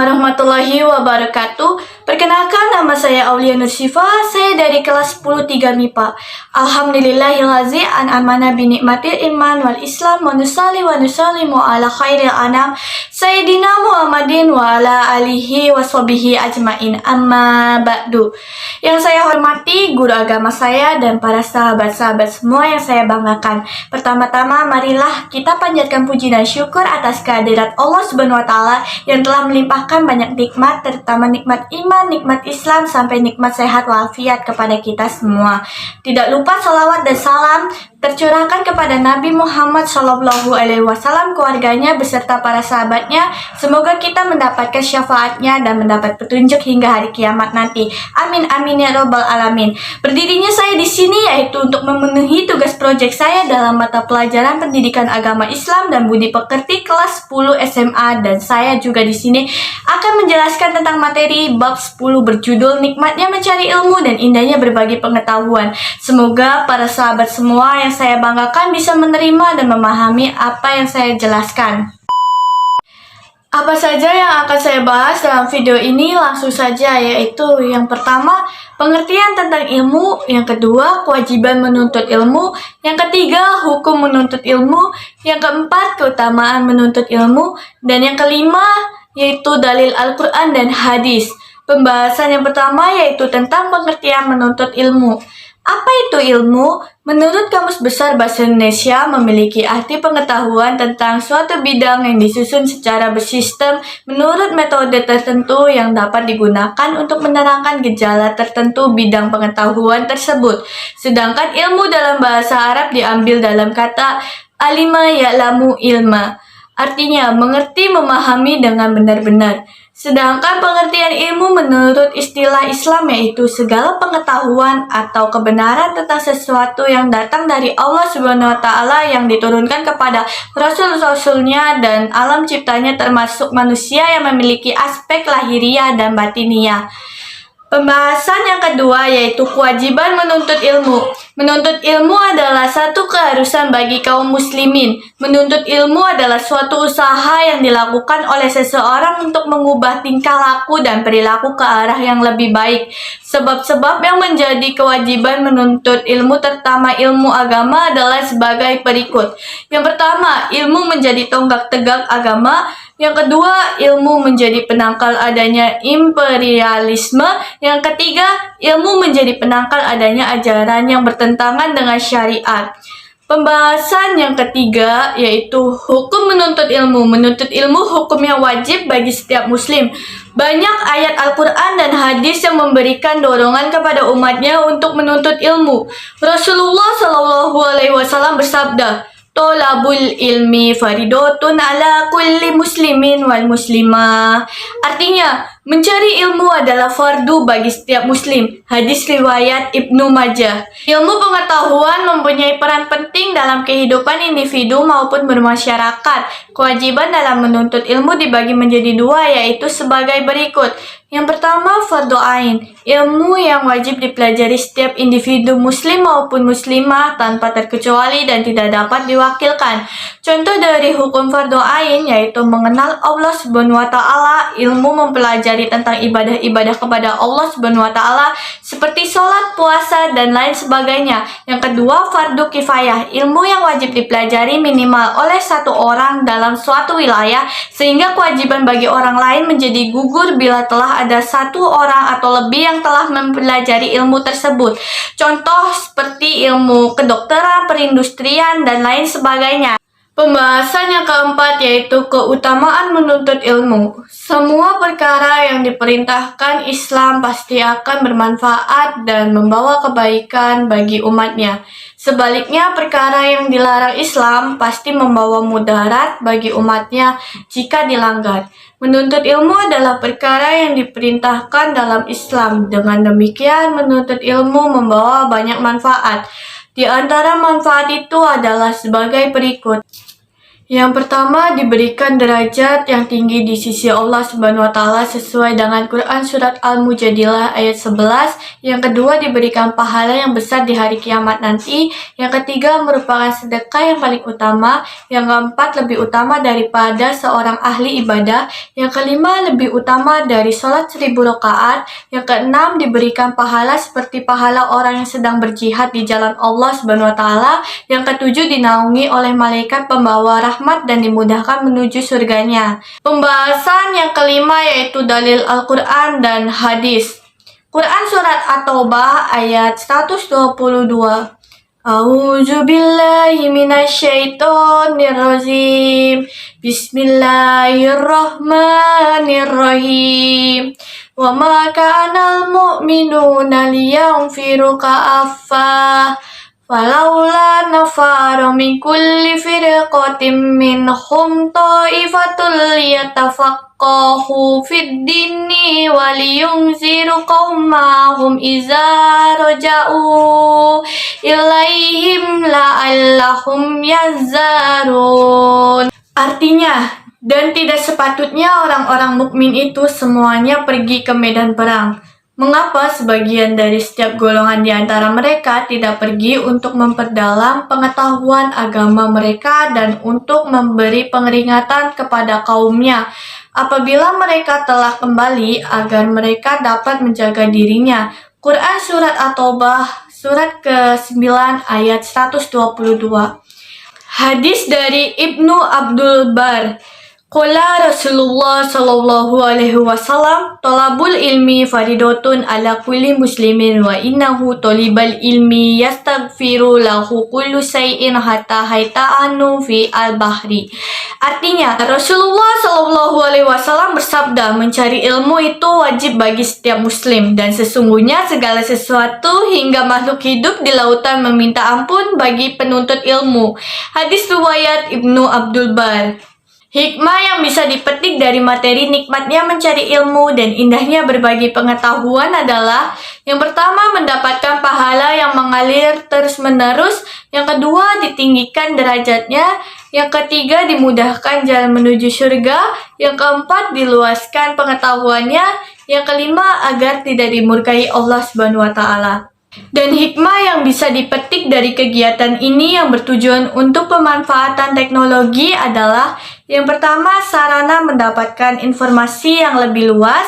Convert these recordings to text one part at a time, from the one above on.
warahmatullahi wabarakatuh. Perkenalkan, nama saya Aulia Nursifa. Saya dari kelas 10 3 MIPA. Alhamdulillahilladzi an'amana bi nikmatil iman wal islam wa nusallimu ala khairil anam Sayyidina Muhammadin wa ala alihi wa sahbihi ajmain. Amma ba'du. Yang saya hormati guru agama saya dan para sahabat-sahabat semua yang saya banggakan. Pertama-tama marilah kita panjatkan puji dan syukur atas kehadirat Allah Subhanahu wa taala yang telah melimpahkan banyak nikmat, terutama nikmat iman, nikmat Islam, sampai nikmat sehat walafiat kepada kita semua. Tidak lupa salawat dan salam tercurahkan kepada Nabi Muhammad SAW, keluarganya beserta para sahabatnya. Semoga kita mendapatkan syafaatnya dan mendapat petunjuk hingga hari kiamat nanti. Amin amin ya robbal alamin. Berdirinya saya di sini yaitu untuk memenuhi tugas proyek saya dalam mata pelajaran pendidikan agama Islam dan budi pekerti kelas 10 SMA, dan saya juga di sini akan menjelaskan tentang materi bab 10 berjudul nikmatnya mencari ilmu dan indahnya berbagi pengetahuan. Semoga para sahabat semua yang saya banggakan bisa menerima dan memahami apa yang saya jelaskan. Apa saja yang akan saya bahas dalam video ini? Langsung saja, yaitu yang pertama, pengertian tentang ilmu, yang kedua, kewajiban menuntut ilmu, yang ketiga, hukum menuntut ilmu, yang keempat, keutamaan menuntut ilmu, dan yang kelima, yaitu dalil Al-Quran dan hadis. Pembahasan yang pertama yaitu tentang pengertian menuntut ilmu. Apa itu ilmu? Menurut Kamus Besar Bahasa Indonesia, memiliki arti pengetahuan tentang suatu bidang yang disusun secara bersistem menurut metode tertentu yang dapat digunakan untuk menerangkan gejala tertentu bidang pengetahuan tersebut. Sedangkan ilmu dalam bahasa Arab diambil dalam kata alima ya'lamu ilma, artinya mengerti, memahami dengan benar-benar. Sedangkan pengertian ilmu menurut istilah Islam yaitu segala pengetahuan atau kebenaran tentang sesuatu yang datang dari Allah Subhanahu wa taala yang diturunkan kepada rasul-rasulnya dan alam ciptanya, termasuk manusia yang memiliki aspek lahiriah dan batiniah. Pembahasan yang kedua yaitu kewajiban menuntut ilmu. Menuntut ilmu adalah satu keharusan bagi kaum muslimin. Menuntut ilmu adalah suatu usaha yang dilakukan oleh seseorang untuk mengubah tingkah laku dan perilaku ke arah yang lebih baik. Sebab-sebab yang menjadi kewajiban menuntut ilmu, terutama ilmu agama, adalah sebagai berikut. Yang pertama, ilmu menjadi tonggak tegak agama. Yang kedua, ilmu menjadi penangkal adanya imperialisme. Yang ketiga, ilmu menjadi penangkal adanya ajaran yang bertentangan dengan syariat. Pembahasan yang ketiga yaitu hukum menuntut ilmu. Menuntut ilmu hukumnya wajib bagi setiap muslim. Banyak ayat Al-Quran dan hadis yang memberikan dorongan kepada umatnya untuk menuntut ilmu. Rasulullah SAW bersabda, "Tolabul ilmi faridotun ala kulli muslimin wal muslimah." Artinya, mencari ilmu adalah fardu bagi setiap muslim. Hadis riwayat Ibnu Majah. Ilmu pengetahuan mempunyai peran penting dalam kehidupan individu maupun bermasyarakat. Kewajiban dalam menuntut ilmu dibagi menjadi dua, yaitu sebagai berikut. Yang pertama, fardhu ain, ilmu yang wajib dipelajari setiap individu muslim maupun muslimah tanpa terkecuali dan tidak dapat diwakilkan. Contoh dari hukum fardhu ain yaitu mengenal Allah Subhanahu wa taala, ilmu mempelajari tentang ibadah-ibadah kepada Allah Subhanahu wa taala seperti sholat, puasa, dan lain sebagainya. Yang kedua, fardhu kifayah, ilmu yang wajib dipelajari minimal oleh satu orang dalam suatu wilayah sehingga kewajiban bagi orang lain menjadi gugur bila telah ada satu orang atau lebih yang telah mempelajari ilmu tersebut. Contoh seperti ilmu kedokteran, perindustrian, dan lain sebagainya. Pembahasan yang keempat yaitu keutamaan menuntut ilmu. Semua perkara yang diperintahkan Islam pasti akan bermanfaat dan membawa kebaikan bagi umatnya. Sebaliknya, perkara yang dilarang Islam pasti membawa mudarat bagi umatnya jika dilanggar. Menuntut ilmu adalah perkara yang diperintahkan dalam Islam. Dengan demikian, menuntut ilmu membawa banyak manfaat. Di antara manfaat itu adalah sebagai berikut. Yang pertama, diberikan derajat yang tinggi di sisi Allah Subhanahu wa taala sesuai dengan Quran surat Al-Mujadilah ayat 11. Yang kedua, diberikan pahala yang besar di hari kiamat nanti. Yang ketiga, merupakan sedekah yang paling utama. Yang keempat, lebih utama daripada seorang ahli ibadah. Yang kelima, lebih utama dari sholat 1000 rakaat. Yang keenam, diberikan pahala seperti pahala orang yang sedang berjihad di jalan Allah Subhanahu wa taala. Yang ketujuh, dinaungi oleh malaikat pembawa rahmat dan dimudahkan menuju surganya. Pembahasan yang kelima yaitu dalil Al-Quran dan hadis. Quran surat At-Taubah ayat 122. A'udzu billahi minasyaitonir rajim. Bismillahirrahmanirrahim. Wa ma kanal mu'minuna liyanfiru ka'affah. Falaula nafaru min kulli firqatin minhum ta'ifatul liyatafaqahu fid dini wa liyunziru qaumahum iza raja'u ilaihim la'allahum yazzarun. Artinya, dan tidak sepatutnya orang-orang mukmin itu semuanya pergi ke medan perang. Mengapa sebagian dari setiap golongan di antara mereka tidak pergi untuk memperdalam pengetahuan agama mereka dan untuk memberi peringatan kepada kaumnya apabila mereka telah kembali agar mereka dapat menjaga dirinya? Quran surat At-Taubah surat ke-9 ayat 122. Hadis dari Ibnu Abdul Bar. Qala Rasulullah sallallahu alaihi wasallam, talabul ilmi faridotun ala kulli muslimin wa innahu talibal ilmi yastaghfiru lahu kullu say'in hatta haita'anu fi al-bahri. Artinya, Rasulullah sallallahu alaihi wasallam bersabda, mencari ilmu itu wajib bagi setiap muslim dan sesungguhnya segala sesuatu hingga makhluk hidup di lautan meminta ampun bagi penuntut ilmu. Hadis riwayat Ibnu Abdul Bar. Hikmah yang bisa dipetik dari materi nikmatnya mencari ilmu dan indahnya berbagi pengetahuan adalah: yang pertama, mendapatkan pahala yang mengalir terus-menerus. Yang kedua, ditinggikan derajatnya. Yang ketiga, dimudahkan jalan menuju surga. Yang keempat, diluaskan pengetahuannya. Yang kelima, agar tidak dimurkai Allah Subhanahu wa taala. Dan hikmah yang bisa dipetik dari kegiatan ini yang bertujuan untuk pemanfaatan teknologi adalah: yang pertama, sarana mendapatkan informasi yang lebih luas.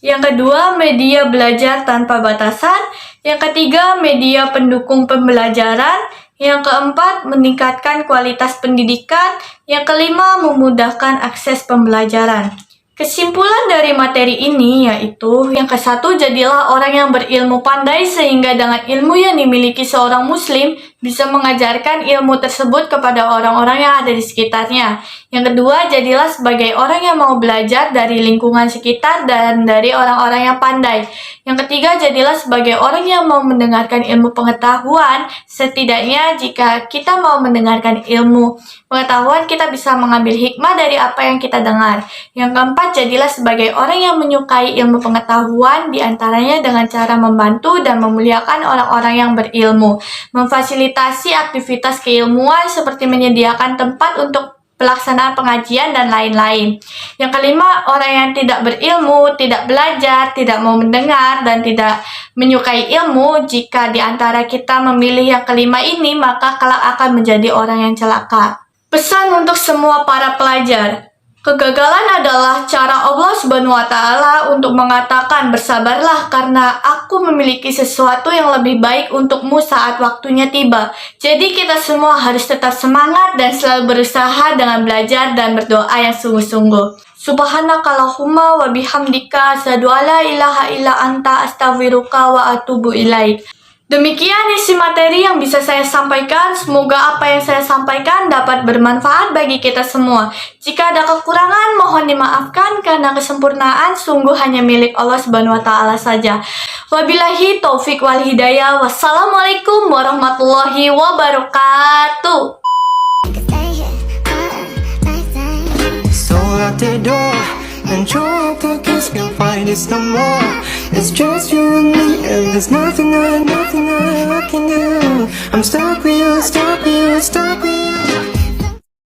Yang kedua, media belajar tanpa batasan. Yang ketiga, media pendukung pembelajaran. Yang keempat, meningkatkan kualitas pendidikan. Yang kelima, memudahkan akses pembelajaran. Kesimpulan dari materi ini yaitu: yang ke-1, jadilah orang yang berilmu pandai sehingga dengan ilmu yang dimiliki seorang muslim bisa mengajarkan ilmu tersebut kepada orang-orang yang ada di sekitarnya. Yang kedua, jadilah sebagai orang yang mau belajar dari lingkungan sekitar dan dari orang-orang yang pandai. Yang ketiga, jadilah sebagai orang yang mau mendengarkan ilmu pengetahuan. Setidaknya jika kita mau mendengarkan ilmu pengetahuan, kita bisa mengambil hikmah dari apa yang kita dengar. Yang keempat, jadilah sebagai orang yang menyukai ilmu pengetahuan, diantaranya dengan cara membantu dan memuliakan orang-orang yang berilmu, memfasilitasi aktivitas keilmuan seperti menyediakan tempat untuk pelaksanaan pengajian dan lain-lain. Yang kelima, orang yang tidak berilmu, tidak belajar, tidak mau mendengar, dan tidak menyukai ilmu. Jika di antara kita memilih yang kelima ini, maka kelak akan menjadi orang yang celaka. Pesan untuk semua para pelajar. Kegagalan adalah cara Allah Subhanahu wa taala untuk mengatakan, bersabarlah karena aku memiliki sesuatu yang lebih baik untukmu saat waktunya tiba. Jadi kita semua harus tetap semangat dan selalu berusaha dengan belajar dan berdoa yang sungguh-sungguh. Subhanakallahumma wa bihamdika asyhadu alla ilaha illa anta astaghfiruka wa atubu ilaik. Demikian isi materi yang bisa saya sampaikan. Semoga apa yang saya sampaikan dapat bermanfaat bagi kita semua. Jika ada kekurangan, mohon dimaafkan karena kesempurnaan sungguh hanya milik Allah Subhanahu wa taala saja. Wabillahi taufik wal hidayah. Wassalamualaikum warahmatullahi wabarakatuh. Out the door and drop the kiss, can't find it no more. It's just you and me, and there's nothing I can do. I'm stuck with you, stuck with you, stuck with you.